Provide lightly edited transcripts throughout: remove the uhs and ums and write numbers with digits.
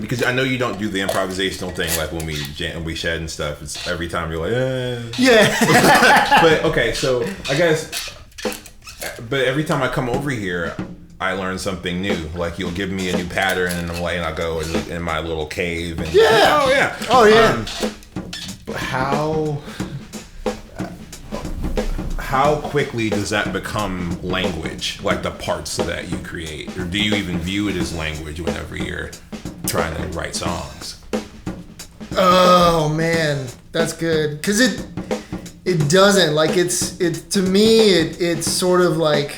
because I know you don't do the improvisational thing like when we shed and stuff. It's every time you're like, Yeah. But okay, so I guess, but every time I come over here, I learn something new. Like you'll give me a new pattern, and I'm like, and I go in my little cave, and oh yeah. How quickly does that become language? Like the parts that you create, or do you even view it as language whenever you're trying to write songs? Oh man, that's good. Because it doesn't, like, to me it's sort of like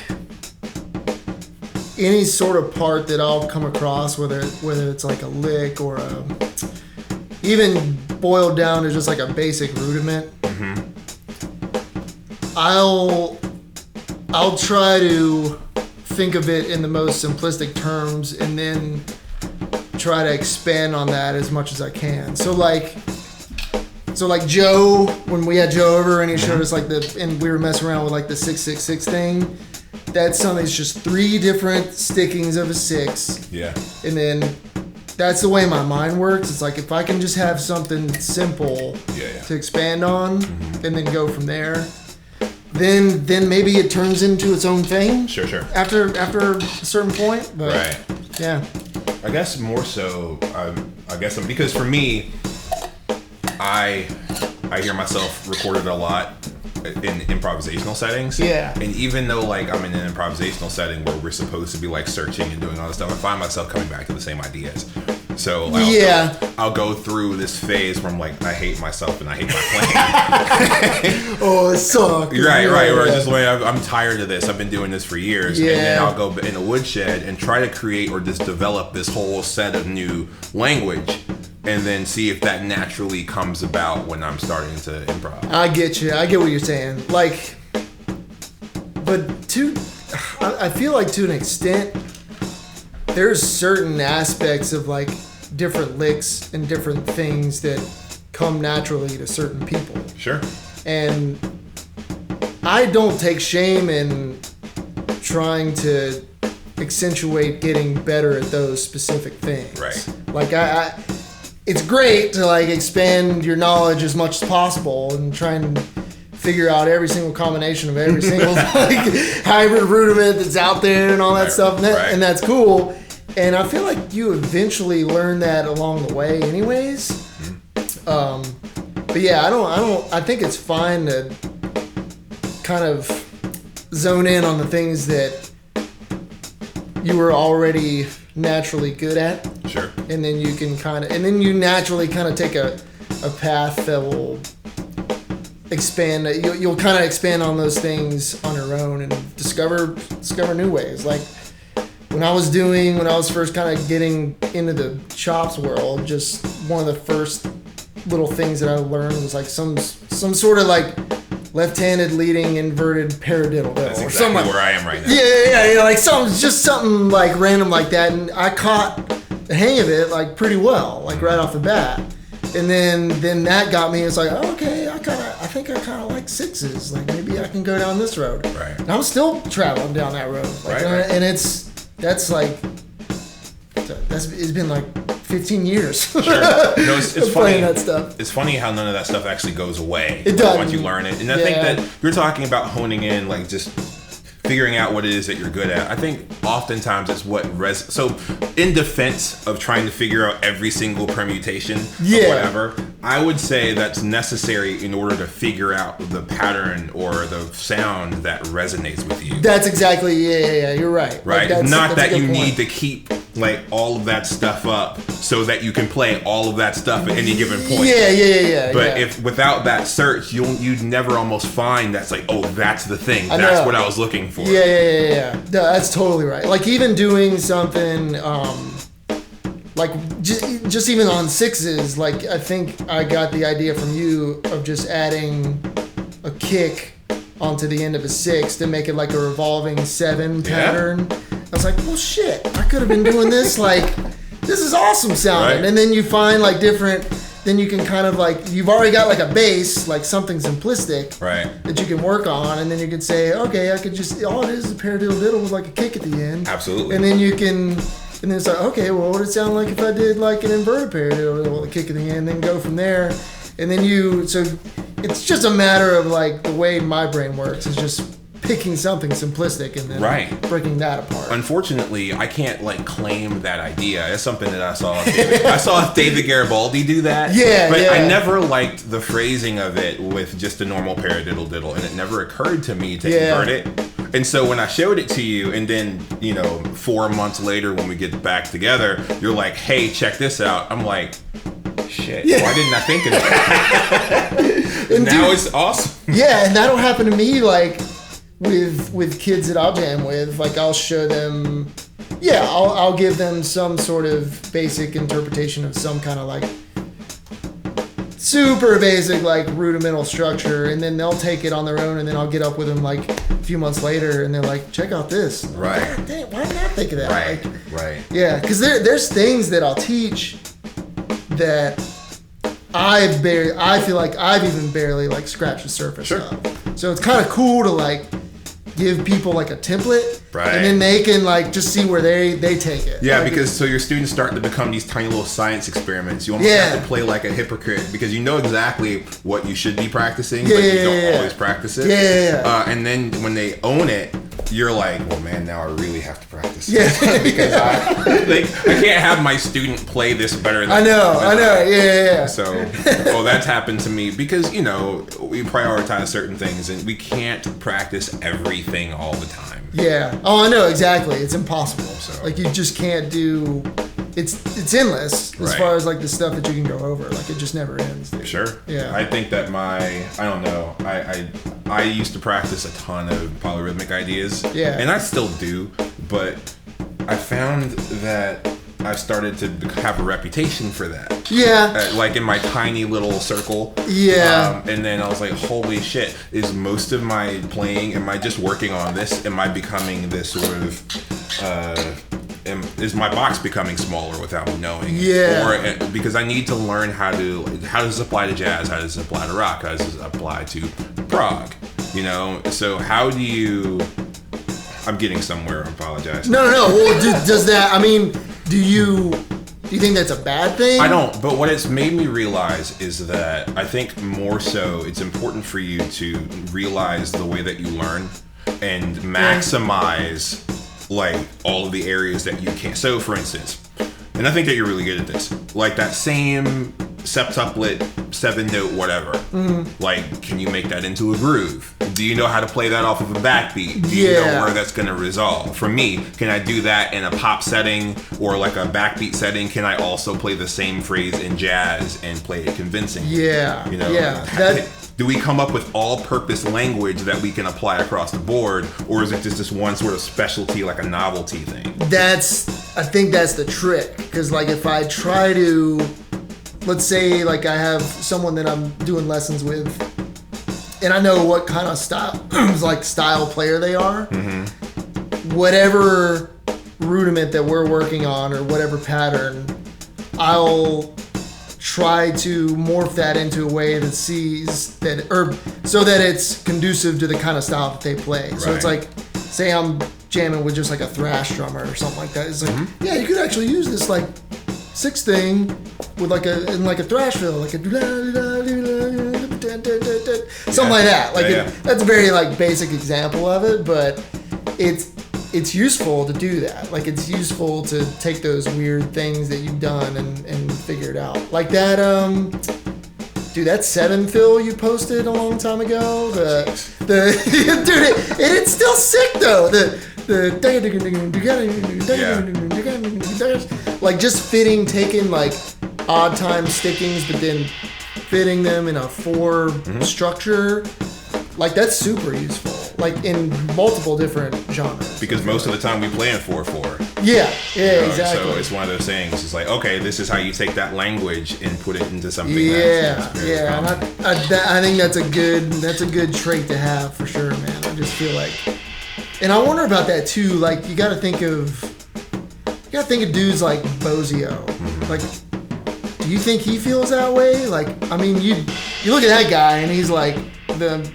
any sort of part that I'll come across, whether it's like a lick or even boiled down to just like a basic rudiment. Mm-hmm. I'll try to think of it in the most simplistic terms and then try to expand on that as much as I can. So like Joe, when we had Joe over and he showed us like and we were messing around with like the 666 thing, that's something that's just 3 different stickings of a 6. Yeah. And then that's the way my mind works. It's like if I can just have something simple to expand on and then go from there, then maybe it turns into its own thing. Sure. After a certain point. But Right. Yeah. I guess more so, because for me, I hear myself recorded a lot in improvisational settings. Yeah. And even though like I'm in an improvisational setting where we're supposed to be like searching and doing all this stuff, I find myself coming back to the same ideas. So like, I'll go through this phase where I'm like, I hate myself and I hate my playing. Oh, it sucks. Right. Or just way I'm tired of this. I've been doing this for years. Yeah. And then I'll go in a woodshed and try to create or just develop this whole set of new language, and then see if that naturally comes about when I'm starting to improv. I get you. I get what you're saying. Like, but I feel like to an extent, there's certain aspects of like different licks and different things that come naturally to certain people. Sure. And I don't take shame in trying to accentuate getting better at those specific things. Right. Like it's great to like expand your knowledge as much as possible and try and figure out every single combination of every single like hybrid rudiment that's out there and all that stuff, and that's cool. And I feel like you eventually learn that along the way, anyways. But yeah, I think it's fine to kind of zone in on the things that you were already naturally good at. Sure. And then you naturally kind of take a path that will expand. You'll kind of expand on those things on your own and discover new ways. Like when I was first kind of getting into the chops world, just one of the first little things that I learned was like some sort of like left-handed leading inverted paradiddle. That's exactly where I am right now. Yeah, like something like random like that, and I caught the hang of it like pretty well, like right off the bat. And then that got me. It's like, oh, okay, I think I kind of like 6s. Like maybe I can go down this road. Right. And I'm still traveling down that road. Like, right. And it's been like 15 years. Sure. No, it's funny. Playing that stuff. It's funny how none of that stuff actually goes away. It does once you learn it. And I think that you're talking about honing in, like just figuring out what it is that you're good at. I think oftentimes it's what so in defense of trying to figure out every single permutation of whatever, I would say that's necessary in order to figure out the pattern or the sound that resonates with you. That's exactly, you're right. Right. Like Not that you point. need to keep like all of that stuff up so that you can play all of that stuff at any given point. Yeah. But if without that search, you'd never almost find that's like, oh, that's the thing. That's what I was looking for. Yeah. No, that's totally right. Like even doing something like just even on 6s, like I think I got the idea from you of just adding a kick onto the end of a 6 to make it like a revolving 7 pattern. I was like, well, shit, I could have been doing this. Like, this is awesome sounding. Right. And then you find like different, then you can kind of like, you've already got like a base, like something simplistic that you can work on. And then you can say, okay, I could just, all it is a paradiddle diddle with like a kick at the end. Absolutely. And then you can And then it's like, okay, well, what would it sound like if I did like an inverted paradiddle, kick in the end, and then go from there. And then so it's just a matter of like the way my brain works is just picking something simplistic and then breaking that apart. Unfortunately, I can't like claim that idea. It's something that I saw. I saw David Garibaldi do that. Yeah, but I never liked the phrasing of it with just a normal paradiddle diddle, and it never occurred to me to invert it. And so when I showed it to you, and then 4 months later when we get back together, you're like, "Hey, check this out." I'm like, shit, why didn't I think of that? And now it's awesome. Yeah, and that'll happen to me like with kids that I'll jam with. Like I'll show them, I'll give them some sort of basic interpretation of some kind of like super basic like rudimental structure, and then they'll take it on their own, and then I'll get up with them like a few months later, and they're like, check out this. Right. Like, dang, why didn't I think of that? Right. Like, right. Yeah, because there's things that I'll teach that I feel like I've even barely like scratched the surface of. So it's kind of cool to like give people like a template, and then they can like just see where they take it. Yeah, like, because so your students start to become these tiny little science experiments. You almost have to play like a hypocrite because you know exactly what you should be practicing, but you don't always practice it. And then when they own it, you're like, well, man, now I really have to practice. Because I can't have my student play this better than I know. So, that's happened to me because, we prioritize certain things and we can't practice everything all the time. Yeah. Oh, I know, exactly. It's impossible. So. Like, you just can't do... It's endless as far as, like, the stuff that you can go over. Like, it just never ends. Dude. Sure. Yeah. I think that I don't know. I used to practice a ton of polyrhythmic ideas. Yeah. And I still do, but I found that I've started to have a reputation for that. Yeah. Like in my tiny little circle. Yeah. And then I was like, holy shit, is most of my playing, am I just working on this? Am I becoming this sort of, is my box becoming smaller without me knowing? Yeah. Or because I need to learn how does this apply to jazz? How does this apply to rock? How does this apply to prog? So how do you... I'm getting somewhere. I apologize. No. Well, does that... I mean, do you think that's a bad thing? I don't. But what it's made me realize is that I think more so it's important for you to realize the way that you learn and maximize like all of the areas that you can. So, for instance, and I think that you're really good at this, like that same septuplet, 7-note, whatever. Like, can you make that into a groove? Do you know how to play that off of a backbeat? Do you know where that's going to resolve? For me, can I do that in a pop setting or like a backbeat setting? Can I also play the same phrase in jazz and play it convincingly? Do we come up with all-purpose language that we can apply across the board, or is it just this one sort of specialty, like a novelty thing? I think that's the trick, because like if I try to, let's say like I have someone that I'm doing lessons with, and I know what kind of style player they are, whatever rudiment that we're working on or whatever pattern, I'll try to morph that into a way that sees that, or so that it's conducive to the kind of style that they play. So it's like, say I'm jamming with just like a thrash drummer or something like that. It's like, yeah, you could actually use this like 6 thing with like a thrash fill, like a something like that. Like that's a very like basic example of it, but it's useful to do that. Like it's useful to take those weird things that you've done and figure it out. Like that dude, that 7 fill you posted a long time ago. It's still sick though. Like just taking like odd time stickings, but then fitting them in a 4 structure. Like that's super useful. Like in multiple different genres. Because most of the time we play in 4/4. Yeah, exactly. So it's one of those things. It's like, okay, this is how you take that language and put it into something. And I think that's a good trait to have for sure, man. I just feel like, and I wonder about that too. Like you got to think of dudes like Bozio. Like, do you think he feels that way? Like, I mean, you look at that guy and he's like the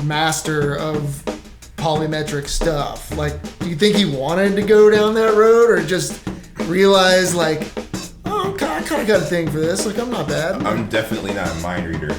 master of polymetric stuff. Like, do you think he wanted to go down that road, or just realize like, oh, I kind of got a thing for this. Like, I'm not bad. I'm definitely not a mind reader.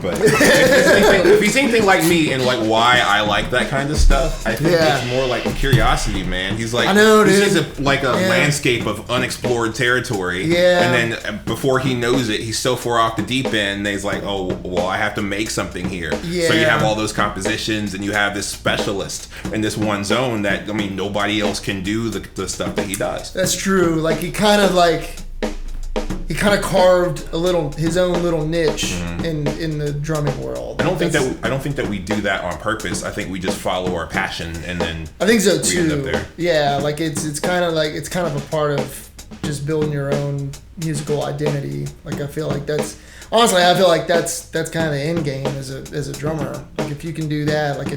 But if he's anything like me and like why I like that kind of stuff, I think it's more like curiosity, man. He's like, I know, dude. He sees a landscape of unexplored territory, and then before he knows it, he's so far off the deep end that he's like, oh, well, I have to make something here. Yeah. So you have all those compositions, and you have this specialist in this one zone that, I mean, nobody else can do the stuff that he does. That's true. Like, he kind of carved his own little niche in the drumming world. I don't think that we do that on purpose. I think we just follow our passion, and then I think so too. We end up there. Yeah, like it's kind of a part of just building your own musical identity. Like, I feel like that's kind of the end game as a drummer. Like, if you can do that, like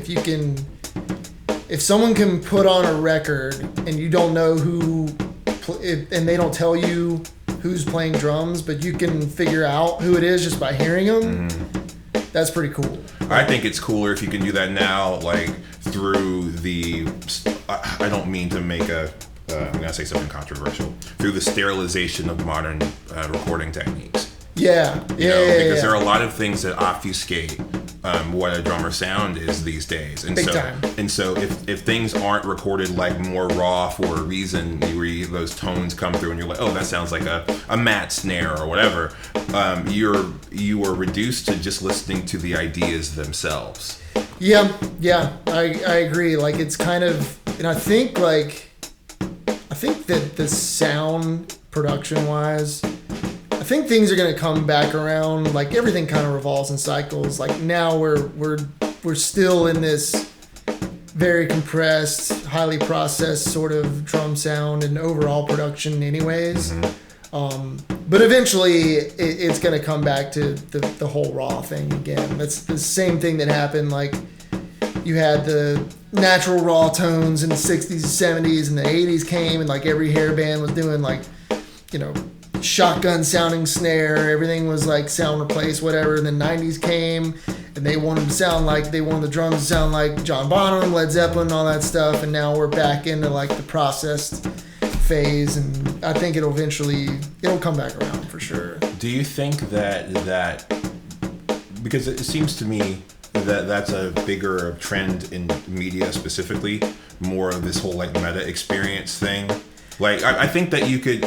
if someone can put on a record and you don't know who, and they don't tell you who's playing drums, but you can figure out who it is just by hearing them. That's pretty cool. I think it's cooler if you can do that now, like through the, I don't mean to make I'm gonna say something controversial, through the sterilization of modern recording techniques. Because there are a lot of things that obfuscate what a drummer's sound is these days, and Big time. And so if things aren't recorded like more raw for a reason, those tones come through, and you're like, oh, that sounds like a mat snare or whatever. You are reduced to just listening to the ideas themselves. Yeah, I agree. Like, it's kind of, and I think that the sound production wise, I think things are going to come back around. Like, everything kind of revolves in cycles. Like, now we're still in this very compressed, highly processed sort of drum sound and overall production anyways. But eventually it's going to come back to the whole raw thing again. That's the same thing that happened. Like, you had the natural raw tones in the 60s, 70s, and the 80s came, and like every hair band was doing like, shotgun sounding snare. Everything was like sound replace, whatever. And then 90s came, and they wanted the drums to sound like John Bonham, Led Zeppelin, all that stuff. And now we're back into like the processed phase, and I think it'll come back around for sure. Do you think that because it seems to me that that's a bigger trend in media, specifically more of this whole like meta experience thing? Like, I think that you could,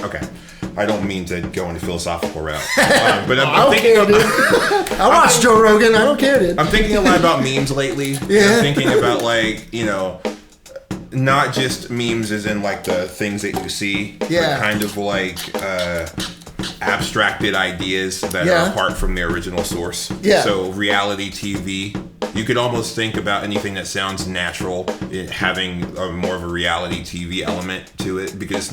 I don't mean to go into philosophical route, but I'm thinking I watch Joe Rogan. I don't care, dude. I'm thinking a lot about memes lately. Yeah. I'm thinking about like, not just memes as in like the things that you see, but kind of like abstracted ideas that are apart from their original source. Yeah. So reality TV. You could almost think about anything that sounds natural, it having more of a reality TV element to it, because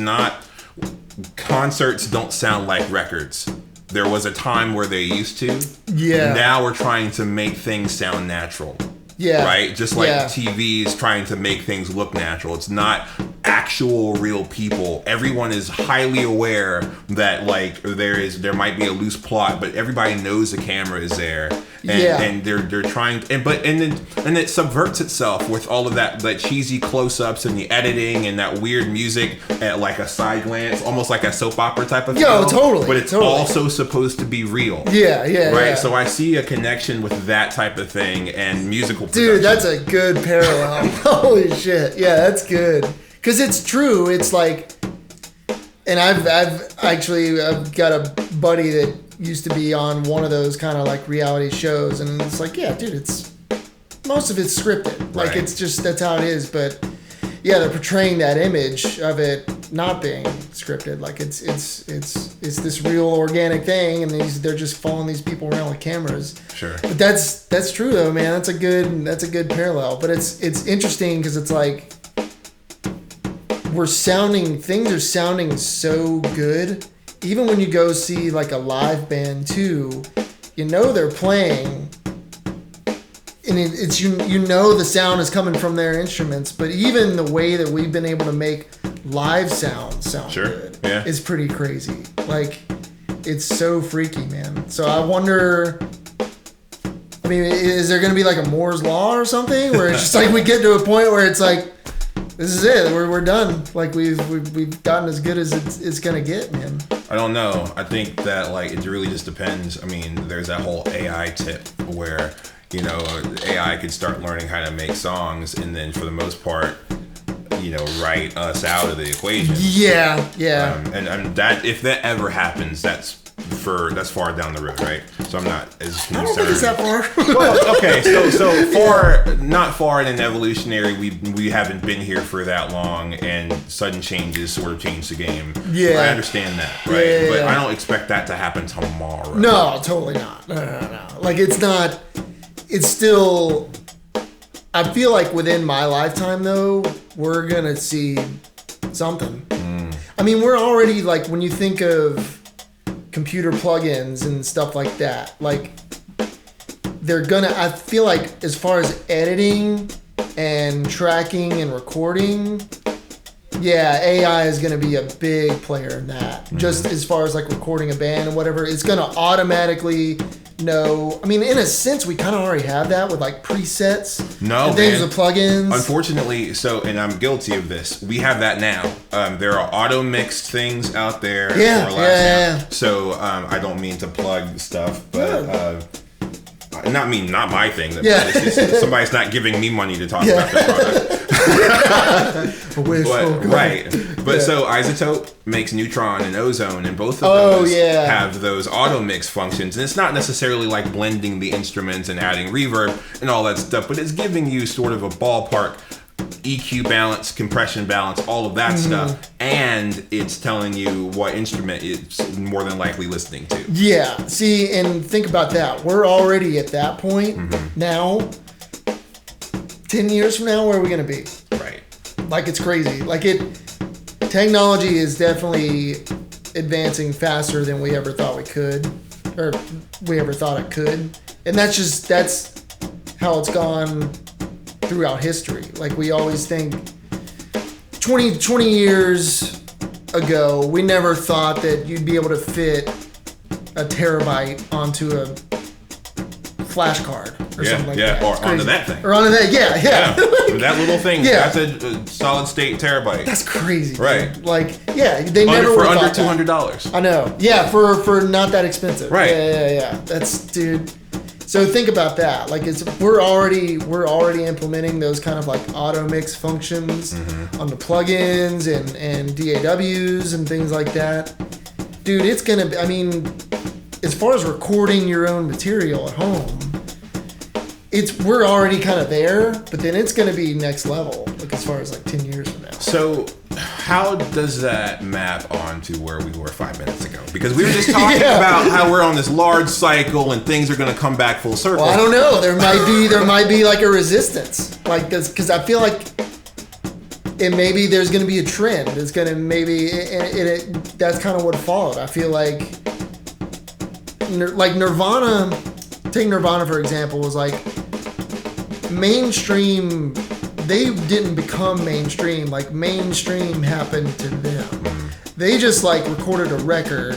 concerts don't sound like records. There was a time where they used to. Yeah. Now we're trying to make things sound natural. Yeah. Right? Just like TV is trying to make things look natural. It's not actual real people. Everyone is highly aware that like there might be a loose plot, but everybody knows the camera is there. And they're trying, and it subverts itself with all of that cheesy close-ups and the editing and that weird music at like a side glance, almost like a soap opera type of thing. Totally. But it's also supposed to be real. Yeah. Right. Yeah. So I see a connection with that type of thing and musical production. Dude, that's a good parallel. Holy shit. Yeah, that's good. Because it's true. It's like, and I've got a buddy that used to be on one of those kind of like reality shows, and it's like, yeah, dude, most of it's scripted. Like, it's just, that's how it is. But yeah, they're portraying that image of it not being scripted. Like, it's this real organic thing, and they're just following things people around with cameras. Sure. But that's true though, man. That's a good parallel. But it's interesting because it's like things are sounding so good. Even when you go see like a live band too, they're playing, and it's the sound is coming from their instruments. But even the way that we've been able to make live sound good is pretty crazy. Like, it's so freaky, man. So I wonder. mean, is there going to be like a Moore's Law or something where it's just like we get to a point where it's like, this is it, we're done. Like we've gotten as good as it's going to get, man. I don't know. I think that like it really just depends. I mean, there's that whole AI tip where, you know, AI could start learning how to make songs and then for the most part, you know, write us out of the equation. Yeah. And that if that ever happens, that's far down the road, right? So I'm not as concerned. I don't think it's that far. Well, okay, so far, not far in an evolutionary, we haven't been here for that long, and sudden changes sort of change the game. Yeah, I understand that, right? Yeah. But I don't expect that to happen tomorrow. No, totally not. No. Like it's not. It's still. I feel like within my lifetime, though, we're gonna see something. I mean, we're already like when you think of computer plugins and stuff like that, like they're gonna, I feel like as far as editing and tracking and recording, yeah, AI is gonna be a big player in that. Just as far as like recording a band and whatever, it's gonna automatically know. I mean, in a sense, we kind of already have that with like presets and things with plugins. Unfortunately, and I'm guilty of this, we have that now. There are auto mixed things out there. Yeah. So I don't mean to plug stuff, but not my thing. It's just, somebody's not giving me money to talk about the product. But so Isotope makes Neutron and Ozone, and both of those have those auto mix functions. And it's not necessarily like blending the instruments and adding reverb and all that stuff, but it's giving you sort of a ballpark EQ balance, compression balance, all of that stuff, and it's telling you what instrument it's more than likely listening to. Yeah, see, and think about that. We're already at that point now. 10 years from now, where are we going to be? Right. Like, it's crazy. Like, technology is definitely advancing faster than we ever thought we could, or we ever thought it could. And that's how it's gone throughout history. Like, we always think 20 years ago, we never thought that you'd be able to fit a terabyte onto a flash card or something like that. Or onto that thing. Or onto that, yeah. That little thing, that's a solid state terabyte. That's crazy. Right. Dude. Like, they never for under $200. I know. Yeah, for not that expensive. Right. Yeah. That's, dude. So think about that. Like, we're already implementing those kind of like auto mix functions on the plugins and DAWs and things like that. Dude, it's gonna be, I mean, as far as recording your own material at home, we're already kind of there, but then it's going to be next level, like as far as like 10 years from now. So how does that map onto where we were 5 minutes ago? Because we were just talking about how we're on this large cycle and things are going to come back full circle. Well, I don't know. There might be like a resistance, like this, because I feel like maybe there's going to be a trend. It's going to that's kind of what followed. I feel like Nirvana, take Nirvana for example, was like mainstream. They didn't become mainstream. Like, mainstream happened to them. They just like recorded a record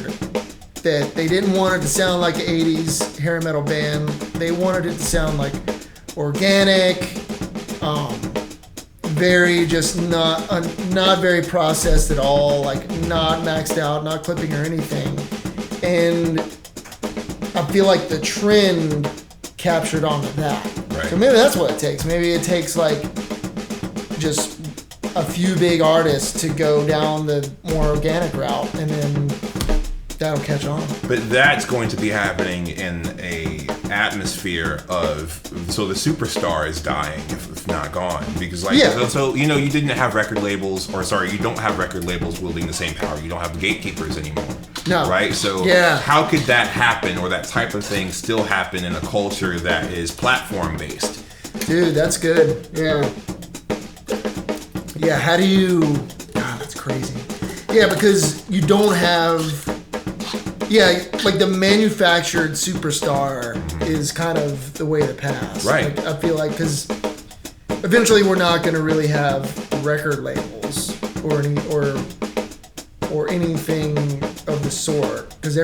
that they didn't want it to sound like an 80s hair metal band. They wanted it to sound like organic, very just not very processed at all, like not maxed out, not clipping or anything. And I feel like the trend captured onto that. Right. So maybe that's what it takes. Maybe it takes like just a few big artists to go down the more organic route, and then that'll catch on. But that's going to be happening in a atmosphere of, so the superstar is dying if not gone, because so you know, you didn't have record labels, you don't have record labels wielding the same power. You don't have gatekeepers anymore. No. Right? So how could that happen, or that type of thing still happen in a culture that is platform based? Dude, that's good. Yeah, how do you... God, that's crazy. Yeah, because you don't have... Yeah, like the manufactured superstar is kind of the way to pass. Right. Like, I feel like, because eventually we're not going to really have record labels or anything of the sort. Because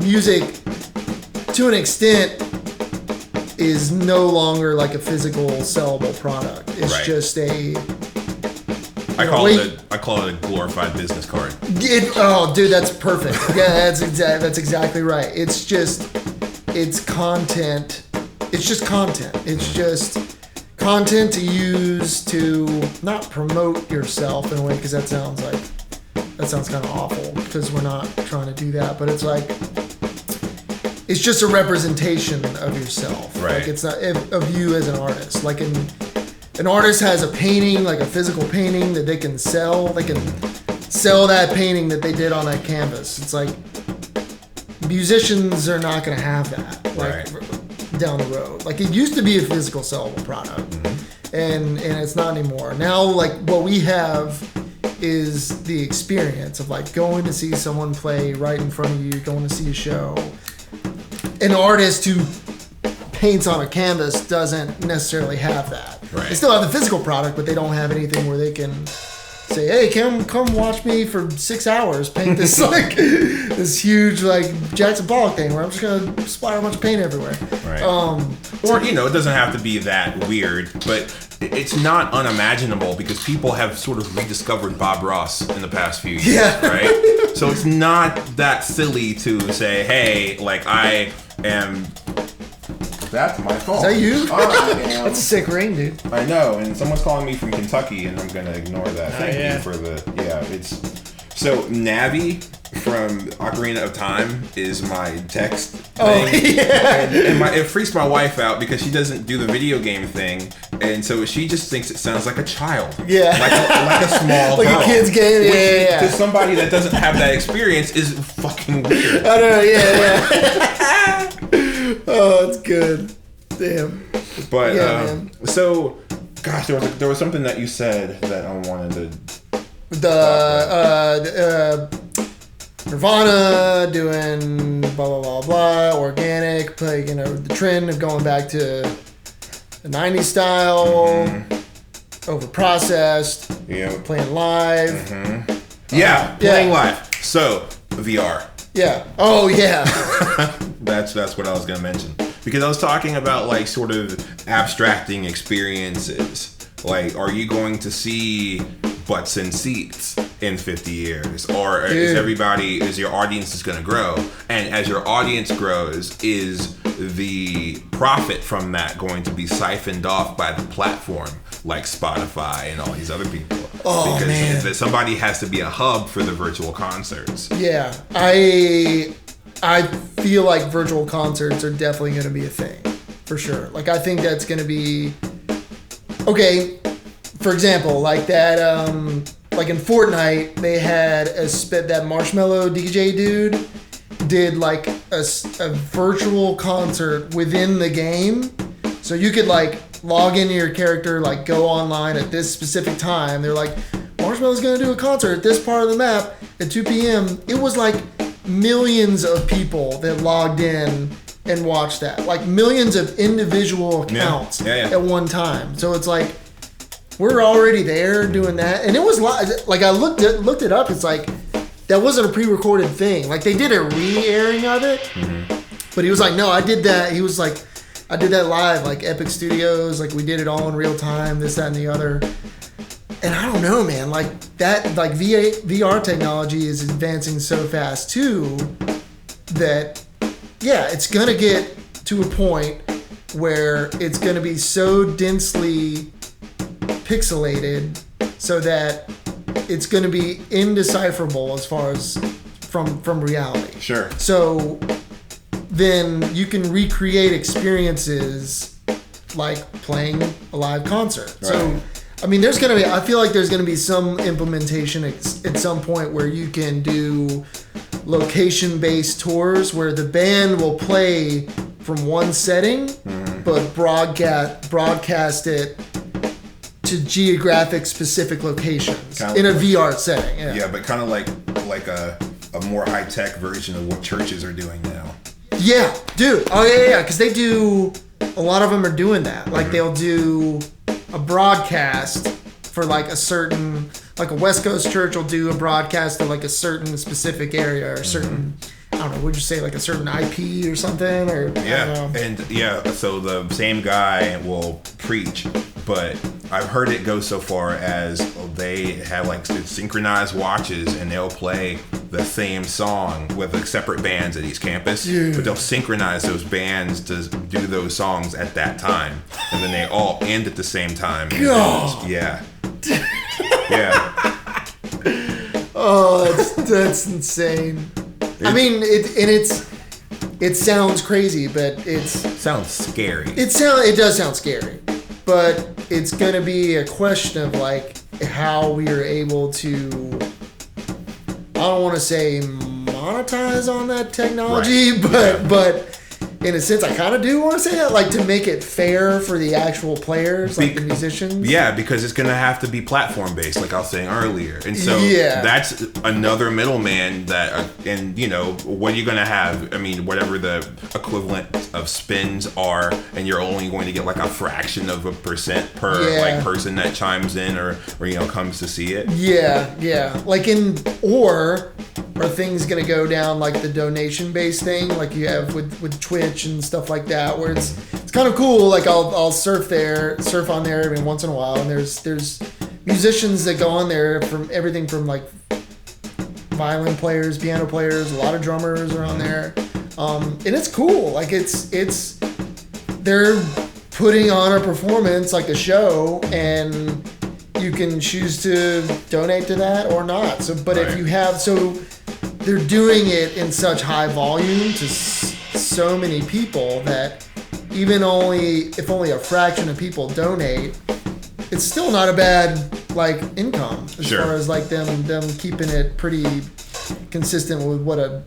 music, to an extent, is no longer like a physical sellable product. It's just a. I call it a glorified business card. Oh, dude, that's perfect. Yeah, that's exactly right. It's content. It's just content. It's just content to use to not promote yourself in a way, because that sounds kind of awful, because we're not trying to do that. But it's like, it's just a representation of yourself. Right. Like, it's not of you as an artist. Like an artist has a painting, like a physical painting that they can sell. They can sell that painting that they did on that canvas. It's like, musicians are not going to have that. Like, down the road. Like, it used to be a physical sellable product, and it's not anymore. Now, like, what we have is the experience of like going to see someone play right in front of you, going to see a show. An artist who paints on a canvas doesn't necessarily have that. Right. They still have the physical product, but they don't have anything where they can say, "Hey, come watch me for 6 hours paint this like this huge like Jackson Pollock thing where I'm just gonna splatter a bunch of paint everywhere." Right. Or it doesn't have to be that weird, but it's not unimaginable because people have sort of rediscovered Bob Ross in the past few years. Yeah. Right. So it's not that silly to say, "Hey, like I am." That's my phone. Is that you? That's a sick ring, dude. I know, and someone's calling me from Kentucky, and I'm gonna ignore that. Thank you for it's. So Navi from Ocarina of Time is my text thing. Oh, yeah. And it freaks my wife out because she doesn't do the video game thing, and so she just thinks it sounds like a child. Yeah. Like a small like girl. a kid's game. Yeah. To somebody that doesn't have that experience is fucking weird. I know. Yeah. Oh, that's good. Damn. But man. So, gosh, there was something that you said that I wanted to. Nirvana doing blah blah blah blah, organic, like, the trend of going back to the 90s style, over processed, playing live. Playing live. So VR. Yeah. Oh yeah. That's what I was gonna mention, because I was talking about like sort of abstracting experiences. Like, are you going to see butts and seats in 50 years, or is your audience is going to grow? And as your audience grows, is the profit from that going to be siphoned off by the platform like Spotify and all these other people? Oh, because man. somebody has to be a hub for the virtual concerts. Yeah, I feel like virtual concerts are definitely going to be a thing, for sure. Like, I think that's going to be okay. For example, like that, like in Fortnite, they had that Marshmallow DJ dude did like a virtual concert within the game. So you could like log into your character, like go online at this specific time. They're like, Marshmallow's gonna do a concert at this part of the map at 2 p.m. It was like millions of people that logged in and watched that. Like millions of individual accounts at one time. So it's like, we're already there doing that. And it was like, I looked it up. It's like, that wasn't a pre-recorded thing. Like, they did a re-airing of it. But he was like, no, I did that. He was like, I did that live, like Epic Studios. Like, we did it all in real time, this, that, and the other. And I don't know, man. Like, that, like, VR technology is advancing so fast, too, that, yeah, it's going to get to a point where it's going to be so densely pixelated so that it's going to be indecipherable as far as from reality. Sure. So then you can recreate experiences like playing a live concert. Right. So I mean, I feel like there's going to be some implementation at some point where you can do location-based tours where the band will play from one setting, but broadcast it to geographic specific locations in a VR setting. Yeah, but kind of like a more high-tech version of what churches are doing now. Yeah, dude. Oh, yeah. Because they do, a lot of them are doing that. Like, they'll do a broadcast for like a certain, like a West Coast church will do a broadcast to like a certain specific area or a certain, I don't know, would you say like a certain IP or something, or yeah, and so the same guy will preach, but I've heard it go so far as they have like synchronized watches, and they'll play the same song with like separate bands at each campus, but they'll synchronize those bands to do those songs at that time, and then they all end at the same time. Yeah. Oh, that's insane. I mean, it sounds crazy, but sounds scary. It does sound scary, but it's gonna be a question of like how we are able to, I don't want to say monetize on that technology, right. but in a sense, I kind of do want to say that, like to make it fair for the actual players, like the musicians. Yeah, because it's going to have to be platform based, like I was saying earlier. And so that's another middleman that, and you know, what are you going to have? I mean, whatever the equivalent of spins are, and you're only going to get like a fraction of a percent per like person that chimes in or you know, comes to see it. Yeah. Like or are things going to go down like the donation based thing, like you have with Twitch and stuff like that, where it's kind of cool. Like I'll surf on there every once in a while, and there's musicians that go on there from everything from like violin players, piano players, a lot of drummers are on there, and it's cool. Like it's they're putting on a performance, like a show, and you can choose to donate to that or not. So, but if you have, they're doing it in such high volume to so many people that even if only a fraction of people donate, it's still not a bad like income as far as like them keeping it pretty consistent with what a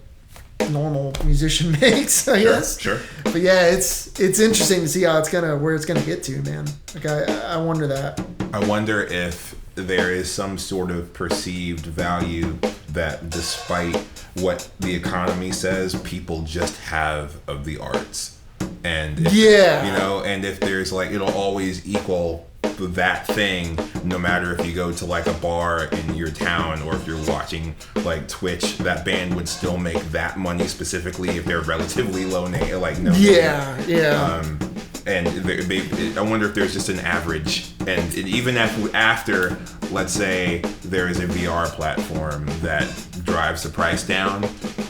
normal musician makes, I guess. Sure. But yeah, it's interesting to see how where it's gonna get to, man. Like I wonder that. I wonder if there is some sort of perceived value that, despite what the economy says, people just have of the arts. And if, you know, and if there's like, it'll always equal that thing, no matter if you go to like a bar in your town or if you're watching like Twitch, that band would still make that money specifically if they're relatively low name. And I wonder if there's just an average, and even after, let's say there is a VR platform that drives the price down,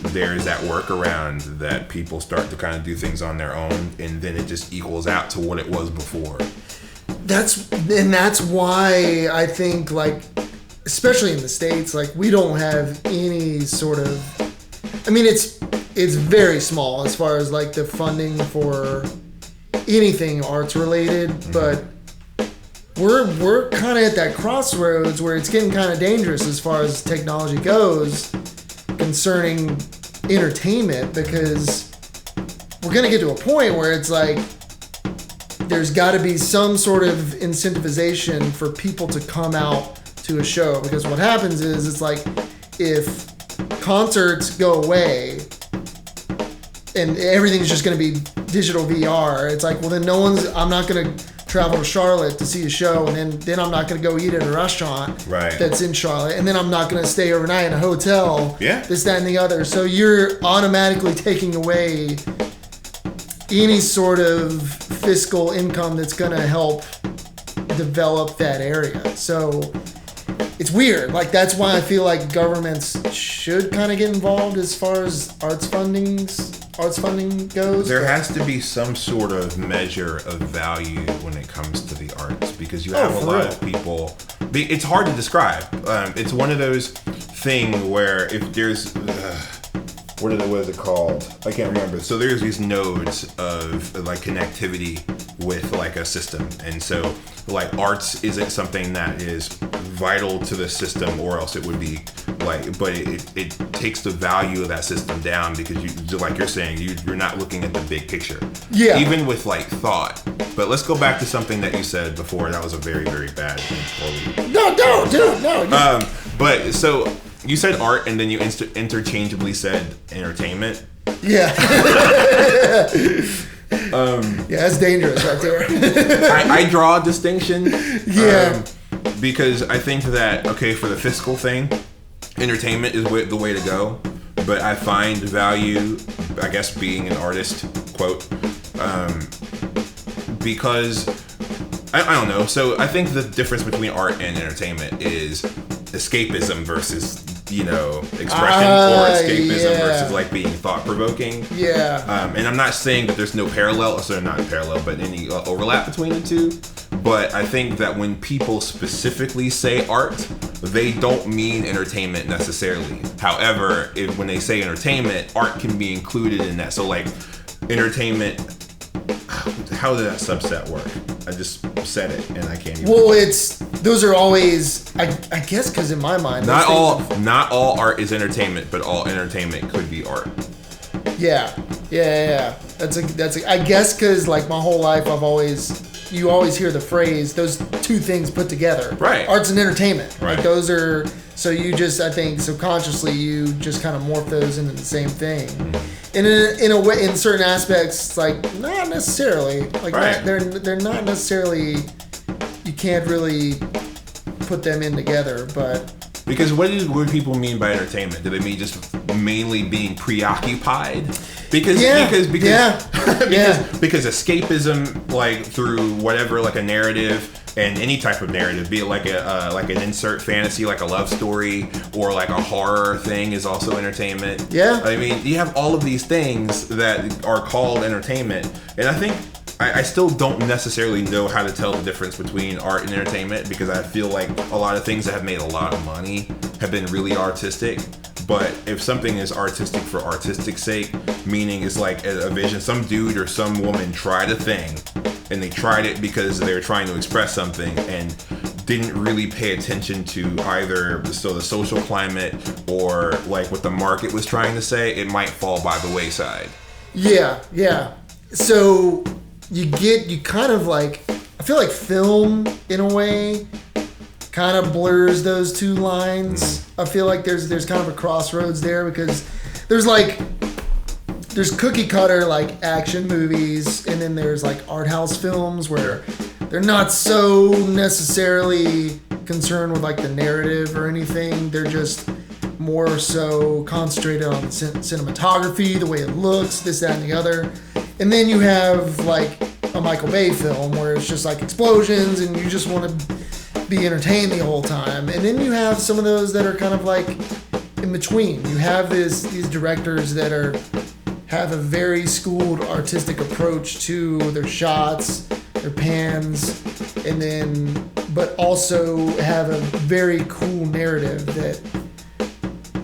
there's that workaround that people start to kind of do things on their own, and then it just equals out to what it was before. That's why I think, like, especially in the States, like we don't have any sort of, I mean, it's very small as far as like the funding for anything arts related, but we're kind of at that crossroads where it's getting kind of dangerous as far as technology goes concerning entertainment, because we're going to get to a point where it's like there's got to be some sort of incentivization for people to come out to a show, because what happens is it's like if concerts go away and everything's just going to be digital VR, it's like, well, then I'm not going to travel to Charlotte to see a show, and then I'm not going to go eat at a restaurant that's in Charlotte, and then I'm not going to stay overnight in a hotel, this, that, and the other. So you're automatically taking away any sort of fiscal income that's going to help develop that area. So it's weird. Like, that's why I feel like governments should kind of get involved as far as arts funding goes. There has to be some sort of measure of value when it comes to the arts, because you have a lot of people. It's hard to describe. It's one of those things where if there's what is it called? I can't remember. So there's these nodes of like connectivity with like a system, and so like arts isn't something that is vital to the system, or else it would be like, but it takes the value of that system down, because you, like you're saying, you're not looking at the big picture. Yeah. Even with like thought. But let's go back to something that you said before. That was a very, very bad thing. No. But so you said art, and then you interchangeably said entertainment. Yeah. That's dangerous right there. I draw a distinction. Yeah. Because I think that, okay, for the fiscal thing, entertainment is the way to go. but I find value, I guess, being an artist, quote, because I don't know. So I think the difference between art and entertainment is escapism versus, expression, or escapism versus like being thought-provoking. Yeah. And I'm not saying that there's no parallel, so not parallel, but any overlap between the two. But I think that when people specifically say art, they don't mean entertainment necessarily. However, when they say entertainment, art can be included in that. So like entertainment, how did that subset work? I just said it and I can't even. Well, those are always, I guess, because in my mind, not all art is entertainment, but all entertainment could be art. Yeah. That's I guess because like my whole life you always hear the phrase, those two things put together. Right. Arts and entertainment. Right. Like those are, so you just, I think subconsciously you just kind of morph those into the same thing. And in a way, in certain aspects, like not necessarily. Like right. they're not necessarily, you can't really put them in together, but. Because what do people mean by entertainment? Do they mean just mainly being preoccupied? Because escapism, like through whatever, like a narrative and any type of narrative, be it like an insert fantasy, like a love story, or like a horror thing, is also entertainment. Yeah. I mean, you have all of these things that are called entertainment, and I think I still don't necessarily know how to tell the difference between art and entertainment, because I feel like a lot of things that have made a lot of money have been really artistic. But if something is artistic for artistic sake, meaning it's like a vision, some dude or some woman tried a thing, and they tried it because they were trying to express something and didn't really pay attention to either the social climate or like what the market was trying to say, it might fall by the wayside. Yeah. So you kind of like, I feel like film in a way kind of blurs those two lines. I feel like there's kind of a crossroads there, because there's cookie cutter like action movies, and then there's like art house films where they're not so necessarily concerned with like the narrative or anything. They're just more so concentrated on the cinematography, the way it looks, this, that, and the other. And then you have like a Michael Bay film where it's just like explosions and you just want to be entertained the whole time. And then you have some of those that are kind of like in between. You have these directors that have a very schooled artistic approach to their shots, their pans, and then but also have a very cool narrative that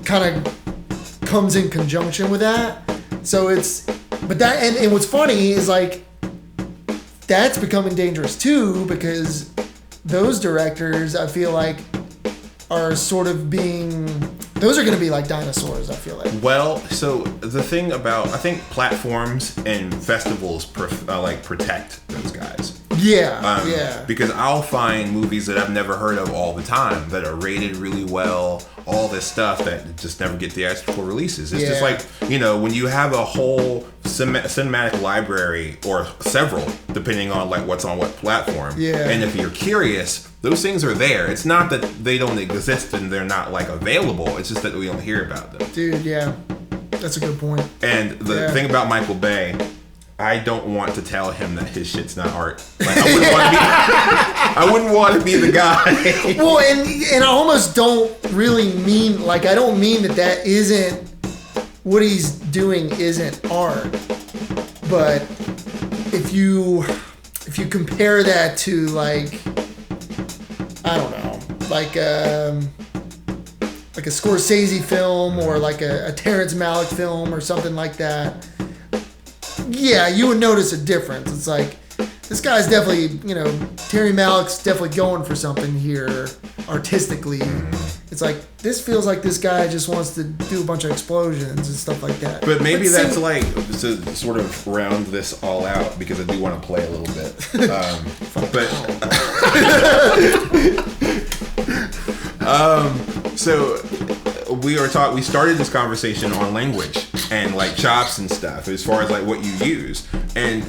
kind of comes in conjunction with that. So but that, and what's funny is like that's becoming dangerous too, because those directors, I feel like, are sort of those are going to be like dinosaurs, I feel like. Well, so the thing about, I think platforms and festivals protect those guys. Yeah. Because I'll find movies that I've never heard of all the time that are rated really well, all this stuff that just never get theatrical releases. It's just like, when you have a whole cinematic library, or several, depending on like what's on what platform. Yeah. And if you're curious, those things are there. It's not that they don't exist and they're not like available. It's just that we don't hear about them. Dude, yeah. That's a good point. And the thing about Michael Bay, I don't want to tell him that his shit's not art. Like, I wouldn't want to be the guy. Well, and I almost don't really mean, like, I don't mean that isn't, what he's doing isn't art. But if you compare that to, like, I don't know, like a Scorsese film or like a Terrence Malick film or something like that, yeah, you would notice a difference. It's like, this guy's definitely, Terry Malick's definitely going for something here artistically. It's like, this feels like this guy just wants to do a bunch of explosions and stuff like that. But maybe that's like, to sort of round this all out, because I do want to play a little bit. So we started this conversation on language and like chops and stuff, as far as like what you use. And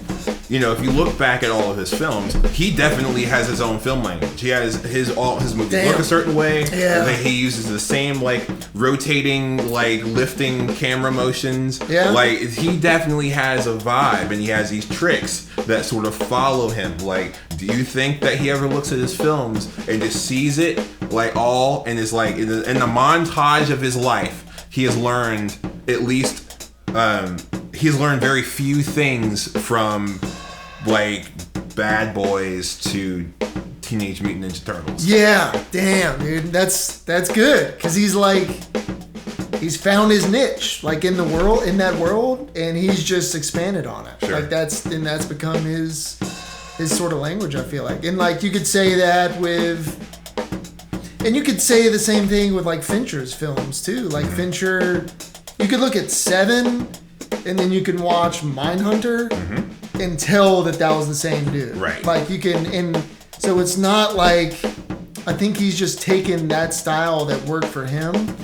you know, if you look back at all of his films, he definitely has his own film language. He has all his movies look a certain way. Yeah. He uses the same like rotating, like lifting camera motions. Yeah. Like he definitely has a vibe, and he has these tricks that sort of follow him. Like, do you think that he ever looks at his films and just sees it like all and is like in the montage of his life, he has learned at least he's learned very few things from like Bad Boys to Teenage Mutant Ninja Turtles. Yeah, damn, dude, that's good because he's found his niche, like in that world, and he's just expanded on it. Sure. Like that's become his sort of language. I feel like, and like you could say that with, and you could say the same thing with like Fincher's films too. Like Fincher, you could look at Seven, and then you can watch Mindhunter, and tell that was the same dude. Right. Like you can, and so it's not like, I think he's just taken that style that worked for him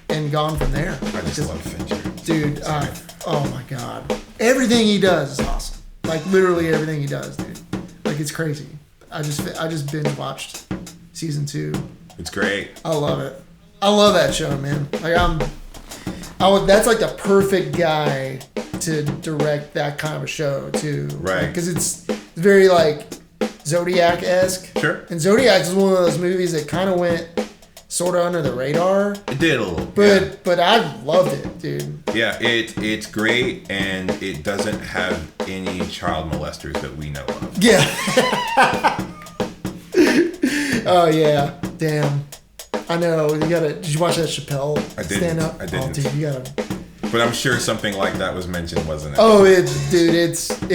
and gone from there. I just love Fincher. Dude, oh my God. Everything he does is awesome. Like literally everything he does, dude. Like it's crazy. I just binge watched season 2. It's great. I love it. I love that show, man. Like that's like the perfect guy to direct that kind of a show too. Right. Because it's very like Zodiac-esque. Sure. And Zodiac is one of those movies that kind of went sort of under the radar. It did a little. But I loved it, dude. Yeah, it's great, and it doesn't have any child molesters that we know of. Yeah. Oh yeah. Damn. I know. Did you watch that Chappelle stand up? I didn't. Oh, dude, you gotta. But I'm sure something like that was mentioned, wasn't it? Oh, it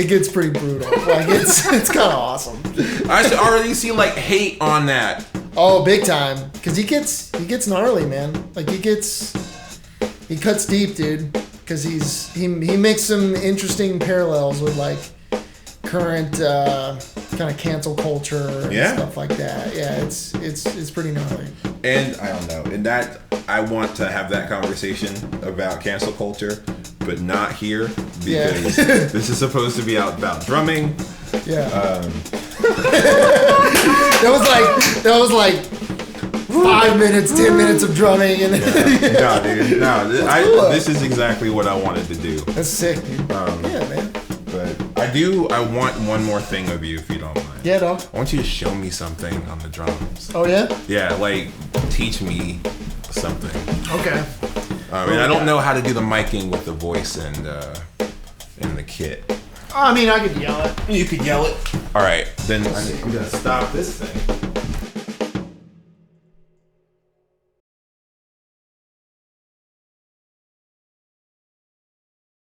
gets pretty brutal. Like it's kind of awesome. I should already see like hate on that. Oh, big time. Cause he gets gnarly, man. Like he cuts deep, dude. Cause he makes some interesting parallels with like current kind of cancel culture and stuff like that. Yeah, it's pretty gnarly. And I don't know. And that I want to have that conversation about cancel culture, but not here because this is supposed to be about drumming. Yeah. That was like 5 minutes, 10 minutes of drumming, and no, dude, no. This is exactly what I wanted to do. That's sick, dude. Yeah, man. But I want one more thing of you, if you don't mind. Yeah, dog. I want you to show me something on the drums. Oh yeah. Yeah, like teach me something. Okay. And I don't know how to do the miking with the voice and the kit. I mean, I could yell it. You could yell it. All right, then I'm gonna stop this thing.